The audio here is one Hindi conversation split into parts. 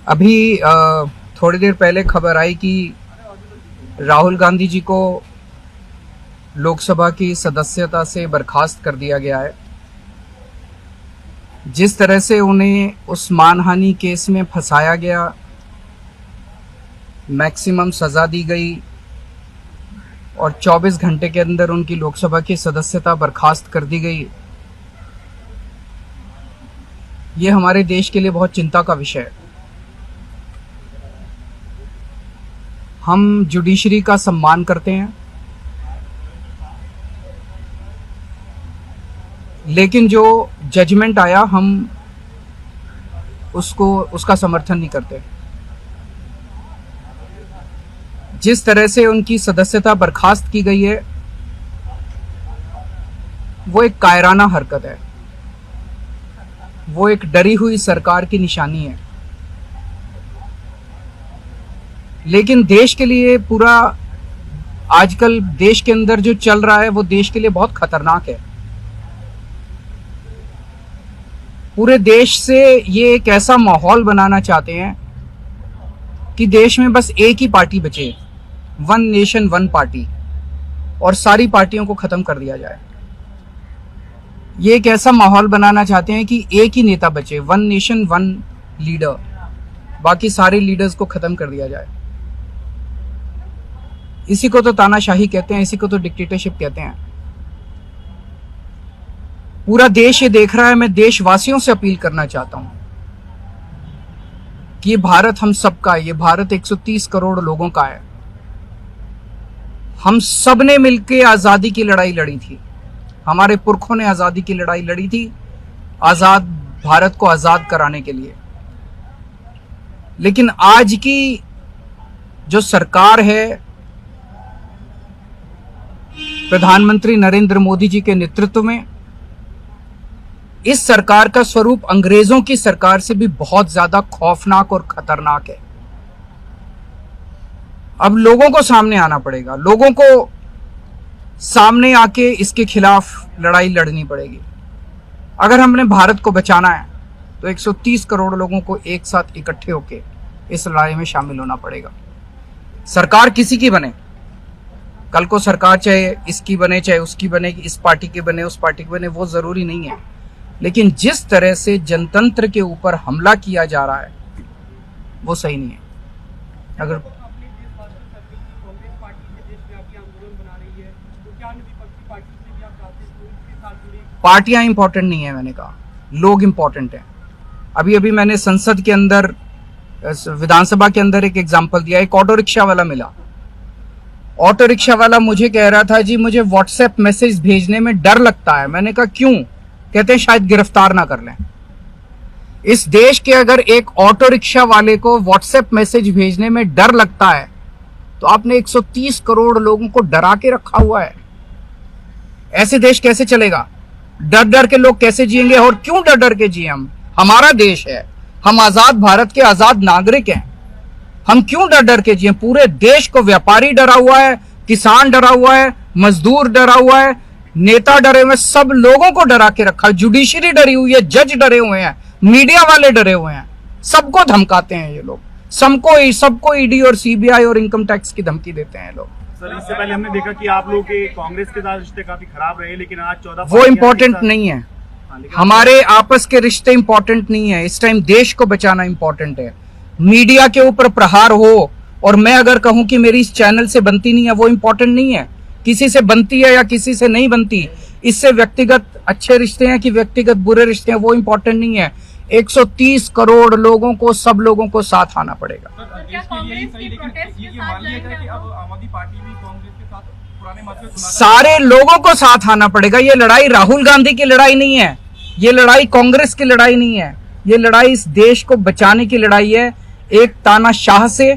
अभी थोड़ी देर पहले खबर आई कि राहुल गांधी जी को लोकसभा की सदस्यता से बर्खास्त कर दिया गया है। जिस तरह से उन्हें उस मानहानि केस में फंसाया गया, मैक्सिमम सज़ा दी गई और 24 घंटे के अंदर उनकी लोकसभा की सदस्यता बर्खास्त कर दी गई, ये हमारे देश के लिए बहुत चिंता का विषय है। हम जुडिशरी का सम्मान करते हैं, लेकिन जो जजमेंट आया हम उसका समर्थन नहीं करते। जिस तरह से उनकी सदस्यता बर्खास्त की गई है, वो एक कायराना हरकत है, वो एक डरी हुई सरकार की निशानी है। लेकिन देश के लिए पूरा आजकल देश के अंदर जो चल रहा है वो देश के लिए बहुत खतरनाक है। पूरे देश से ये एक ऐसा माहौल बनाना चाहते हैं कि देश में बस एक ही पार्टी बचे, वन नेशन वन पार्टी, और सारी पार्टियों को खत्म कर दिया जाए। ये एक ऐसा माहौल बनाना चाहते हैं कि एक ही नेता बचे, वन नेशन वन लीडर, बाकी सारे लीडर्स को खत्म कर दिया जाए। इसी को तो तानाशाही कहते हैं, इसी को तो डिक्टेटरशिप कहते हैं। पूरा देश ये देख रहा है। मैं देशवासियों से अपील करना चाहता हूं कि ये भारत हम सबका है, ये भारत 130 करोड़ लोगों का है। हम सब ने मिलकर आजादी की लड़ाई लड़ी थी, हमारे पुरखों ने आजादी की लड़ाई लड़ी थी, आजाद भारत को आजाद कराने के लिए। लेकिन आज की जो सरकार है, प्रधानमंत्री नरेंद्र मोदी जी के नेतृत्व में, इस सरकार का स्वरूप अंग्रेजों की सरकार से भी बहुत ज्यादा खौफनाक और खतरनाक है। अब लोगों को सामने आना पड़ेगा, लोगों को सामने आके इसके खिलाफ लड़ाई लड़नी पड़ेगी। अगर हमने भारत को बचाना है तो 130 करोड़ लोगों को एक साथ इकट्ठे होके इस लड़ाई में शामिल होना पड़ेगा। सरकार किसी की बने, कल को सरकार चाहे इसकी बने चाहे उसकी बने, इस पार्टी की बने उस पार्टी की बने, वो जरूरी नहीं है। लेकिन जिस तरह से जनतंत्र के ऊपर हमला किया जा रहा है वो सही नहीं है। अगर पार्टियां इंपॉर्टेंट नहीं है, मैंने कहा लोग इंपॉर्टेंट हैं। अभी मैंने संसद के अंदर, विधानसभा के अंदर एक एग्जांपल दिया। एक ऑटो रिक्शा वाला मिला, ऑटो रिक्शा वाला मुझे कह रहा था, जी मुझे व्हाट्सएप मैसेज भेजने में डर लगता है। मैंने कहा क्यों? कहते हैं शायद गिरफ्तार ना कर लें। इस देश के अगर एक ऑटो रिक्शा वाले को व्हाट्सएप मैसेज भेजने में डर लगता है तो आपने 130 करोड़ लोगों को डरा के रखा हुआ है। ऐसे देश कैसे चलेगा? डर डर के लोग कैसे जिएंगे? और क्यों डर डर के जिए? हम, हमारा देश है, हम आजाद भारत के आजाद नागरिक हैं, हम क्यों डर डर के जिए? पूरे देश को व्यापारी डरा हुआ है, किसान डरा हुआ है, मजदूर डरा हुआ है, नेता डरे हुए हैं, सब लोगों को डरा के रखा है। जुडिशरी डरी हुई है, जज डरे हुए हैं, मीडिया वाले डरे हुए हैं, सबको धमकाते हैं ये लोग, सबको ईडी और सीबीआई और इनकम टैक्स की धमकी देते हैं लोग। सर, इससे पहले हमने देखा कि आप लोग के कांग्रेस के साथ रिश्ते काफी खराब रहे, लेकिन आज 14 वो इम्पोर्टेंट नहीं है। हमारे आपस के रिश्ते इंपॉर्टेंट नहीं है। इस टाइम देश को बचाना इंपॉर्टेंट है। मीडिया के ऊपर प्रहार हो और मैं अगर कहूं कि मेरी इस चैनल से बनती नहीं है, वो इंपॉर्टेंट नहीं है। किसी से बनती है या किसी से नहीं बनती, इससे व्यक्तिगत अच्छे रिश्ते हैं कि व्यक्तिगत बुरे रिश्ते हैं, वो इंपॉर्टेंट नहीं है। 130 करोड़ लोगों को, सब लोगों को साथ आना पड़ेगा। सारे लोगों को साथ आना पड़ेगा। ये लड़ाई राहुल गांधी की लड़ाई नहीं है, ये लड़ाई कांग्रेस की लड़ाई नहीं है, ये लड़ाई इस देश को बचाने की लड़ाई है। एक तानाशाह से,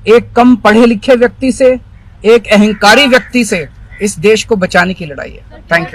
एक कम पढ़े लिखे व्यक्ति से, एक अहंकारी व्यक्ति से इस देश को बचाने की लड़ाई है। Thank you.